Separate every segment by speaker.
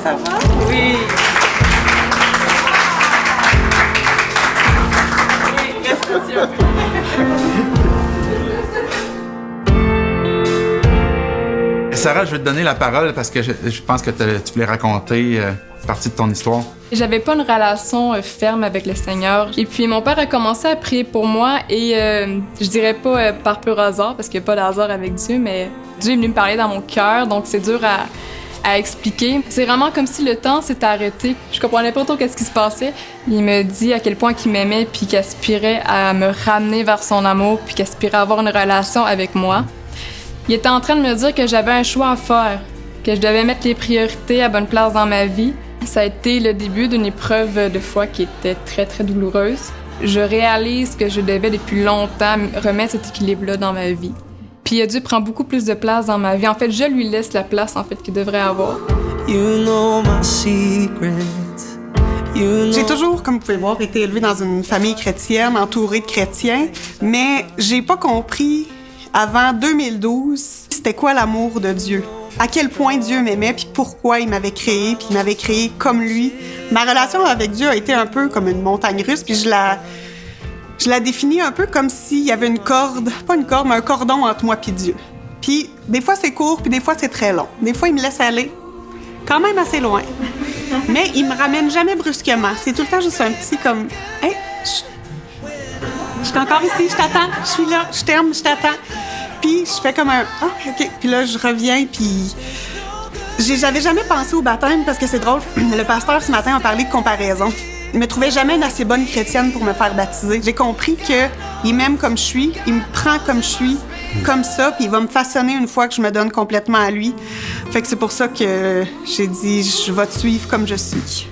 Speaker 1: Ça va? Oui. Reste aussi un peu.
Speaker 2: Sarah, je vais te donner la parole parce que je pense que tu voulais raconter partie de ton histoire.
Speaker 3: J'avais pas une relation ferme avec le Seigneur. Et puis mon père a commencé à prier pour moi et je dirais pas par pur hasard parce qu'il n'y a pas d'hasard avec Dieu, mais Dieu est venu me parler dans mon cœur, donc c'est dur à expliquer. C'est vraiment comme si le temps s'était arrêté. Je comprenais pas trop qu'est-ce qui se passait. Il me dit à quel point qu'il m'aimait puis qu'il aspirait à me ramener vers son amour puis qu'il aspirait à avoir une relation avec moi. Il était en train de me dire que j'avais un choix à faire, que je devais mettre les priorités à bonne place dans ma vie. Ça a été le début d'une épreuve de foi qui était très, très douloureuse. Je réalise que je devais depuis longtemps remettre cet équilibre-là dans ma vie. Puis Dieu prend beaucoup plus de place dans ma vie. En fait, je lui laisse la place en fait qu'il devrait avoir.
Speaker 4: You know my secrets.
Speaker 1: J'ai toujours, comme vous pouvez voir, été élevée dans une famille chrétienne, entourée de chrétiens, mais j'ai pas compris avant 2012 c'était quoi l'amour de Dieu. À quel point Dieu m'aimait, puis pourquoi il m'avait créé, puis il m'avait créé comme lui. Ma relation avec Dieu a été un peu comme une montagne russe, puis je la définis un peu comme s'il y avait une corde, pas une corde, mais un cordon entre moi et Dieu. Puis des fois c'est court, puis des fois c'est très long. Des fois il me laisse aller, quand même assez loin. Mais il me ramène jamais brusquement. C'est tout le temps juste un petit comme « Hey, je suis encore ici, je t'attends, je suis là, je t'aime, je t'attends. » Puis je fais comme un « Ah, OK. » Puis là, je reviens, puis j'avais jamais pensé au baptême parce que c'est drôle. Le pasteur, ce matin, a parlé de comparaison. Il me trouvait jamais une assez bonne chrétienne pour me faire baptiser. J'ai compris qu'il m'aime comme je suis, il me prend comme je suis, comme ça, puis il va me façonner une fois que je me donne complètement à lui. Fait que c'est pour ça que j'ai dit « Je vais te suivre comme je suis. »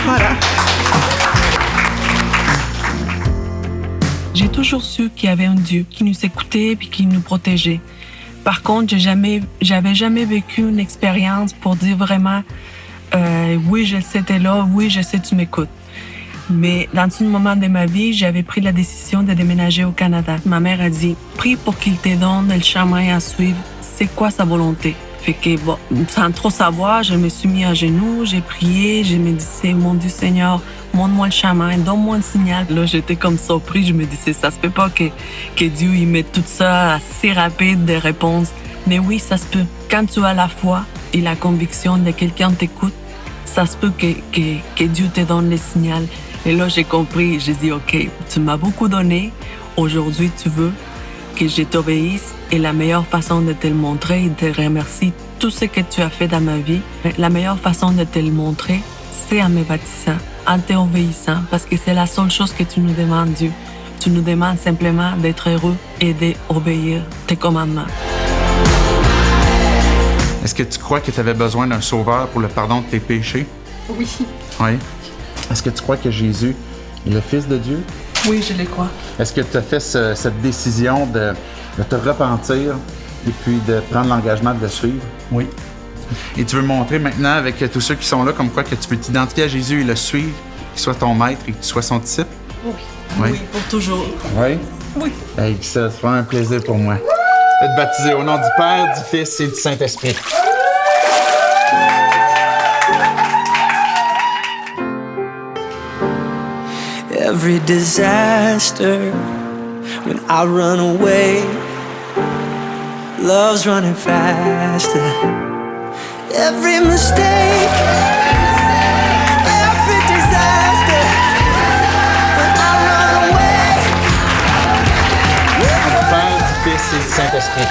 Speaker 1: Voilà.
Speaker 5: J'ai toujours su qu'il y avait un Dieu qui nous écoutait et qui nous protégeait. Par contre, j'avais jamais vécu une expérience pour dire vraiment oui, je sais, t'es là, oui, je sais, tu m'écoutes. Mais dans un moment de ma vie, j'avais pris la décision de déménager au Canada. Ma mère a dit, prie pour qu'il te donne le chemin à suivre. C'est quoi sa volonté? Fait que, bon, sans trop savoir, je me suis mis à genoux, j'ai prié, je me disais, mon Dieu Seigneur, montre-moi le chemin, donne-moi un signal. Là, j'étais comme surprise, je me disais, ça se peut pas que Dieu il mette tout ça assez rapide des réponses. Mais oui, ça se peut. Quand tu as la foi et la conviction de quelqu'un t'écoute, ça se peut que Dieu te donne le signal. Et là, j'ai compris, j'ai dit, OK, tu m'as beaucoup donné, aujourd'hui tu veux que je t'obéisse et la meilleure façon de te le montrer et de te remercier tout ce que tu as fait dans ma vie, la meilleure façon de te le montrer, c'est en me baptisant, en t'obéissant, parce que c'est la seule chose que tu nous demandes, Dieu. Tu nous demandes simplement d'être heureux et d'obéir tes commandements.
Speaker 2: Est-ce que tu crois que tu avais besoin d'un sauveur pour le pardon de tes péchés?
Speaker 3: Oui.
Speaker 2: Oui. Est-ce que tu crois que Jésus est le Fils de Dieu?
Speaker 5: Oui, je le crois.
Speaker 2: Est-ce que tu as fait cette décision de te repentir et puis de prendre l'engagement de le suivre?
Speaker 6: Oui.
Speaker 2: Et tu veux montrer maintenant avec tous ceux qui sont là comme quoi que tu peux t'identifier à Jésus et le suivre, qu'il soit ton maître et que tu sois son disciple?
Speaker 5: Oui.
Speaker 2: Oui.
Speaker 5: Oui, pour toujours.
Speaker 2: Oui?
Speaker 5: Oui.
Speaker 2: Hey, ça sera un plaisir pour moi. D'être baptisé au nom du Père, du Fils et du Saint-Esprit.
Speaker 4: Every disaster, when I run away, love's running faster. Every mistake, every disaster, when I run away.
Speaker 2: Au nom du Père, du Fils et du Saint-Esprit.